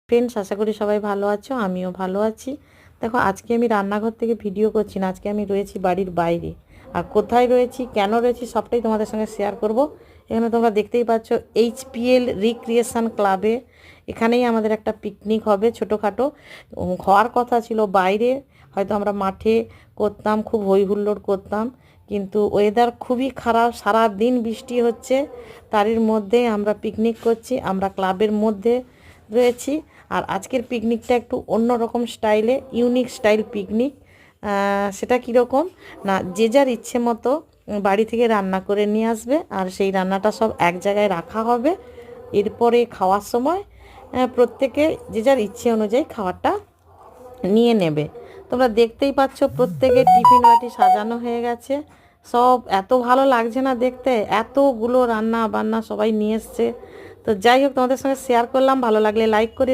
Friends, আশা করি সবাই ভালো আছো, আমিও ভালো আছি। দেখো, আজকে আমি রান্নাঘর থেকে ভিডিও করছি না, আজকে আমি রয়েছি বাড়ির বাইরে। আর কোথায় রয়েছি, কেন রয়েছি, সবটাই তোমাদের সঙ্গে শেয়ার করব। এখানে তোমরা দেখতেই পাচ্ছ HPL রিক্রিয়েশন ক্লাবে। এখানেই আমাদের একটা পিকনিক হবে ছোটোখাটো। হওয়ার কথা ছিল বাইরে, হয়তো আমরা মাঠে করতাম, খুব হই হুল্লোড় করতাম, কিন্তু ওয়েদার খুবই খারাপ, সারা দিন বৃষ্টি হচ্ছে। তারই মধ্যে আমরা পিকনিক করছি, আমরা ক্লাবের মধ্যে রয়েছি। আর আজকের পিকনিকটা একটু অন্য রকম স্টাইলে, ইউনিক স্টাইল পিকনিক। সেটা কীরকম না, যে যার ইচ্ছে মতো বাড়ি থেকে রান্না করে নিয়ে আসবে, আর সেই রান্নাটা সব এক জায়গায় রাখা হবে। এরপরে খাওয়ার সময় প্রত্যেকে যে যার ইচ্ছে অনুযায়ী খাবারটা নিয়ে নেবে। তোমরা দেখতেই পাচ্ছ প্রত্যেকের টিফিন বাটি সাজানো হয়ে গেছে। সব এত ভালো লাগছে না দেখতে, এতগুলো রান্না বান্না সবাই নিয়ে এসছে। তো যাই হোক, তোমাদের সঙ্গে শেয়ার করলাম, ভালো লাগলে লাইক করে